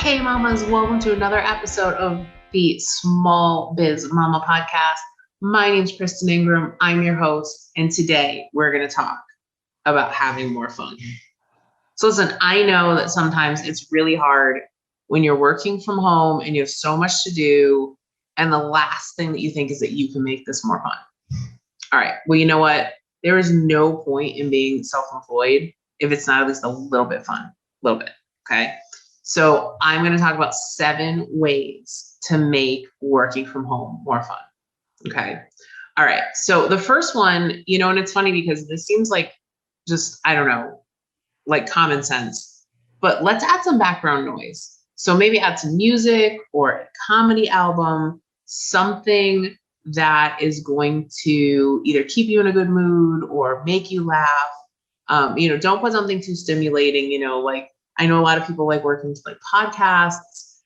Hey mamas, welcome to another episode of the Small Biz Mama podcast. My name's Kristen Ingram. I'm your host, and today we're going to talk about having more fun. So listen, I know that sometimes it's really hard when you're working from home and you have so much to do, and the last thing that you think is that you can make this more fun. All right, well, you know what? There is no point in being self-employed if it's not at least a little bit fun, a little bit, okay? So I'm going to talk about 7 ways to make working from home more fun. Okay. All right. So the first one, and it's funny because this seems like just, I don't know, like common sense, but let's add some background noise. So maybe add some music or a comedy album, something that is going to either keep you in a good mood or make you laugh. Don't put something too stimulating, like I know a lot of people like working to like podcasts,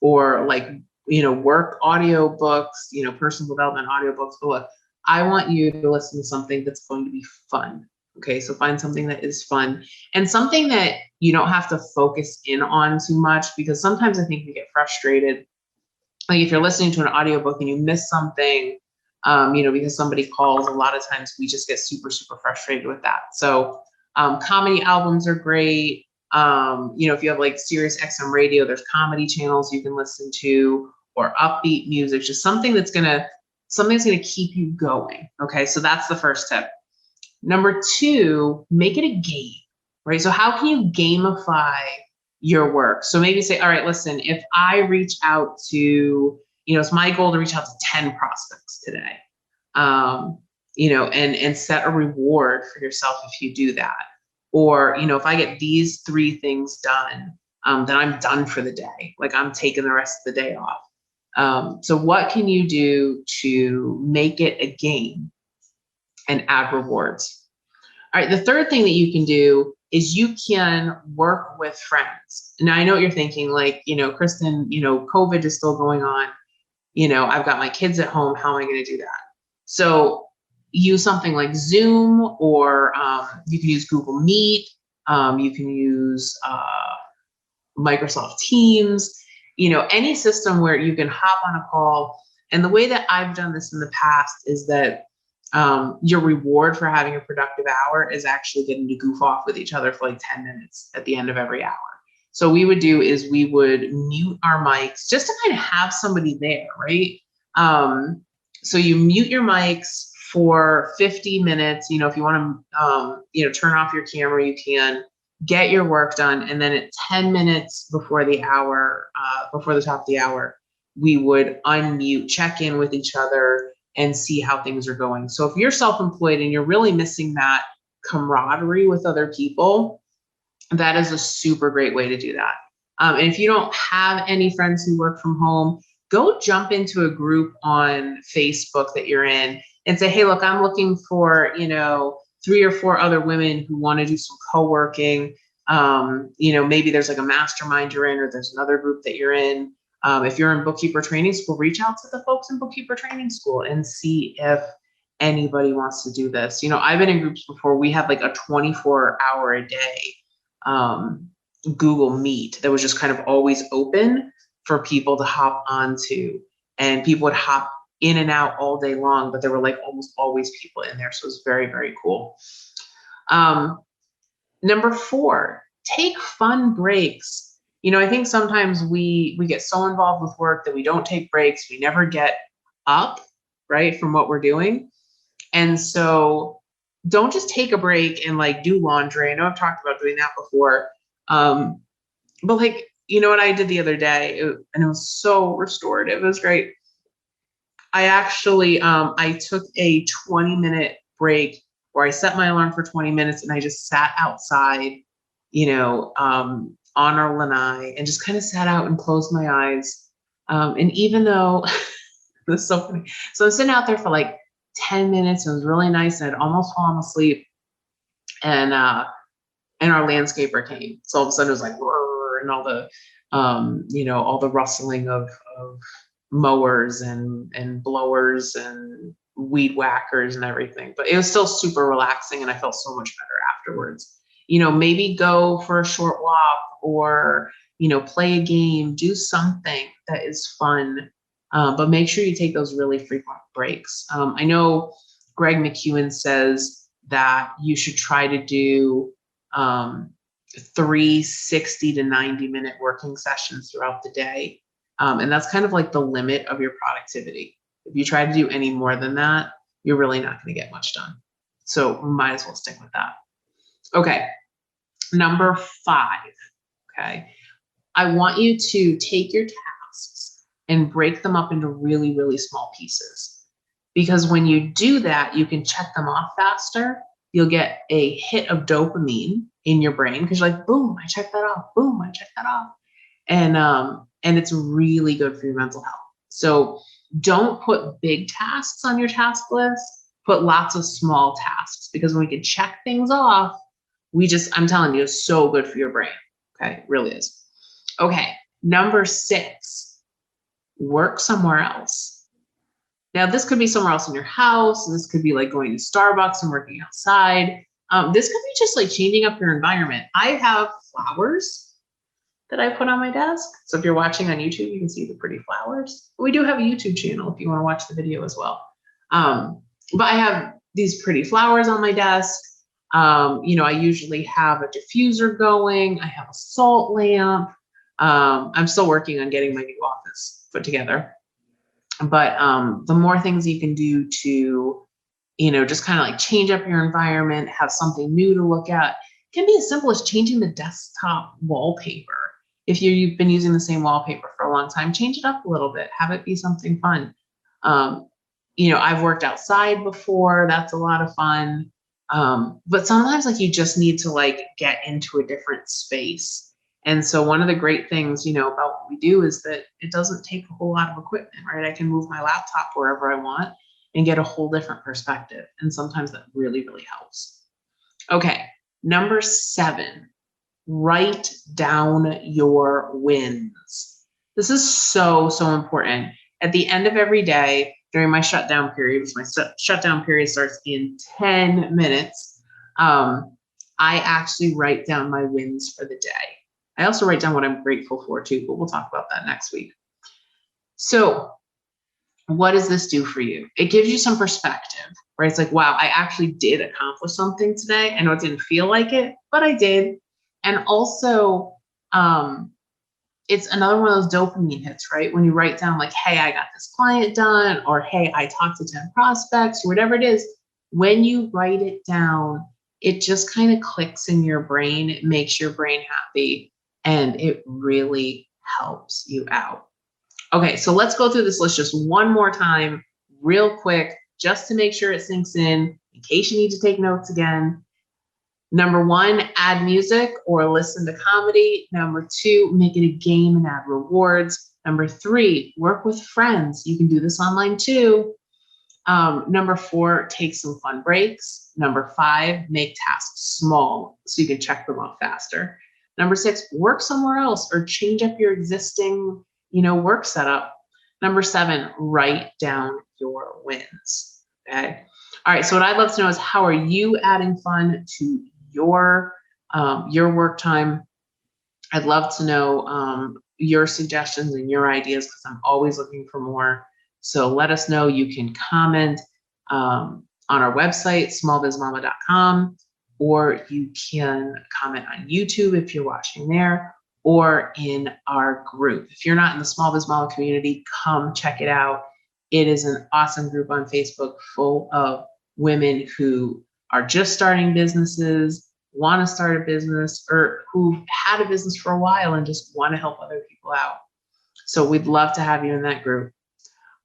or like, work audio books, personal development audiobooks. But look, I want you to listen to something that's going to be fun. Okay. So find something that is fun and something that you don't have to focus in on too much, because sometimes I think we get frustrated. Like if you're listening to an audiobook and you miss something, because somebody calls, a lot of times we just get super, super frustrated with that. So comedy albums are great. If you have like Sirius XM radio, there's comedy channels you can listen to, or upbeat music, just something that's gonna keep you going. Okay, so that's the first tip. Number 2, make it a game, right? So how can you gamify your work? So maybe say, all right, listen, if I reach out to, it's my goal to reach out to 10 prospects today, and set a reward for yourself if you do that. Or, if I get these 3 things done, then I'm done for the day. Like I'm taking the rest of the day off. So what can you do to make it a game and add rewards? All right. The third thing that you can do is you can work with friends. Now I know what you're thinking, like, Kristen, COVID is still going on. I've got my kids at home. How am I going to do that? So use something like Zoom, or you can use Google Meet. You can use Microsoft Teams, any system where you can hop on a call. And the way that I've done this in the past is that your reward for having a productive hour is actually getting to goof off with each other for like 10 minutes at the end of every hour. So we would mute our mics just to kind of have somebody there, right? So you mute your mics for 50 minutes. If you want to, turn off your camera, you can get your work done. And then at 10 minutes before the hour, before the top of the hour, we would unmute, check in with each other, and see how things are going. So if you're self-employed and you're really missing that camaraderie with other people, that is a super great way to do that. And if you don't have any friends who work from home, go jump into a group on Facebook that you're in and say, hey, look, I'm looking for, 3 or 4 other women who want to do some co-working. Maybe there's like a mastermind you're in, or there's another group that you're in. If you're in bookkeeper training school, reach out to the folks in bookkeeper training school and see if anybody wants to do this. I've been in groups before. We had like a 24-hour a day Google Meet that was just kind of always open for people to hop onto, and people would hop in and out all day long, but there were like almost always people in there. So it was very, very cool. Number 4, take fun breaks. I think sometimes we get so involved with work that we don't take breaks. We never get up, right, from what we're doing. And so don't just take a break and like do laundry. I know I've talked about doing that before. But like, what I did the other day, and it was so restorative. It was great. I actually, I took a 20-minute break where I set my alarm for 20 minutes and I just sat outside, on our lanai, and just kind of sat out and closed my eyes. And even though it was so funny, so I'm sitting out there for like 10 minutes. It was really nice. And I'd almost fallen asleep. And our landscaper came. So all of a sudden it was like, and all the, all the rustling of mowers and blowers and weed whackers and everything. But it was still super relaxing, and I felt so much better afterwards. Maybe go for a short walk, or play a game, do something that is fun. But make sure you take those really frequent breaks. I know Greg McEwen says that you should try to do 3 60 to 90-minute working sessions throughout the day. And that's kind of like the limit of your productivity. If you try to do any more than that, you're really not going to get much done. So we might as well stick with that. Okay. Number 5. Okay. I want you to take your tasks and break them up into really, really small pieces. Because when you do that, you can check them off faster. You'll get a hit of dopamine in your brain because you're like, boom, I checked that off. Boom, I checked that off. And it's really good for your mental health. So don't put big tasks on your task list. Put lots of small tasks, because when we can check things off, I'm telling you, it's so good for your brain. Okay, it really is. Okay, number 6, work somewhere else. Now, this could be somewhere else in your house. This could be like going to Starbucks and working outside. This could be just like changing up your environment. I have flowers that I put on my desk. So if you're watching on YouTube, you can see the pretty flowers. We do have a YouTube channel if you want to watch the video as well. But I have these pretty flowers on my desk. I usually have a diffuser going. I have a salt lamp. I'm still working on getting my new office put together. But the more things you can do to, just kind of like change up your environment, have something new to look at, it can be as simple as changing the desktop wallpaper. If you've been using the same wallpaper for a long time, change it up a little bit. Have it be something fun. I've worked outside before. That's a lot of fun. But sometimes you just need to get into a different space. And so one of the great things, about what we do is that it doesn't take a whole lot of equipment, right? I can move my laptop wherever I want and get a whole different perspective. And sometimes that really, really helps. Okay. Number 7, write down your wins. This is so, so important. At the end of every day, during my shutdown period, which my shutdown period starts in 10 minutes, I actually write down my wins for the day. I also write down what I'm grateful for too, but we'll talk about that next week. So what does this do for you? It gives you some perspective, right? It's like, wow, I actually did accomplish something today. I know it didn't feel like it, but I did. And also, it's another one of those dopamine hits, right? When you write down hey, I got this client done, or hey, I talked to 10 prospects, or whatever it is. When you write it down, it just kind of clicks in your brain. It makes your brain happy, and it really helps you out. Okay, so let's go through this list just one more time, real quick, just to make sure it sinks in case you need to take notes again. Number 1, add music or listen to comedy. Number 2, make it a game and add rewards. Number 3, work with friends. You can do this online too. Number 4, take some fun breaks. Number 5, make tasks small so you can check them off faster. Number 6, work somewhere else or change up your existing, work setup. Number 7, write down your wins. Okay. All right. So what I'd love to know is, how are you adding fun to your work time? I'd love to know your suggestions and your ideas, because I'm always looking for more. So let us know. You can comment on our website, smallbizmama.com, or you can comment on YouTube if you're watching there, or in our group. If you're not in the Small Biz Mama community, come check it out. It is an awesome group on Facebook full of women who are just starting businesses, want to start a business, or who've had a business for a while and just want to help other people out. So we'd love to have you in that group.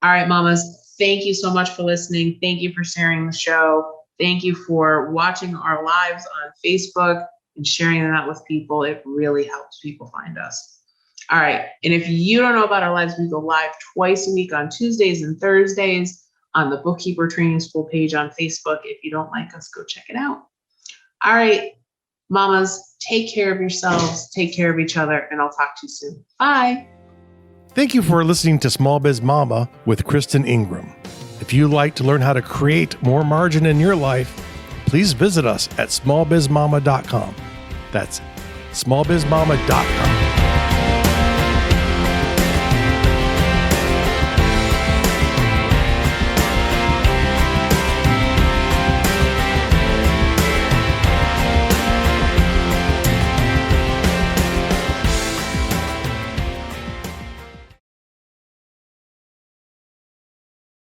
All right, mamas, thank you so much for listening. Thank you for sharing the show. Thank you for watching our lives on Facebook and sharing that with people. It really helps people find us. All right. And if you don't know about our lives, we go live twice a week on Tuesdays and Thursdays on the Bookkeeper Training School page on Facebook. If you don't like us, go check it out. All right, mamas, take care of yourselves, take care of each other, and I'll talk to you soon. Bye. Thank you for listening to Small Biz Mama with Kristen Ingram. If you'd like to learn how to create more margin in your life, please visit us at smallbizmama.com. That's smallbizmama.com.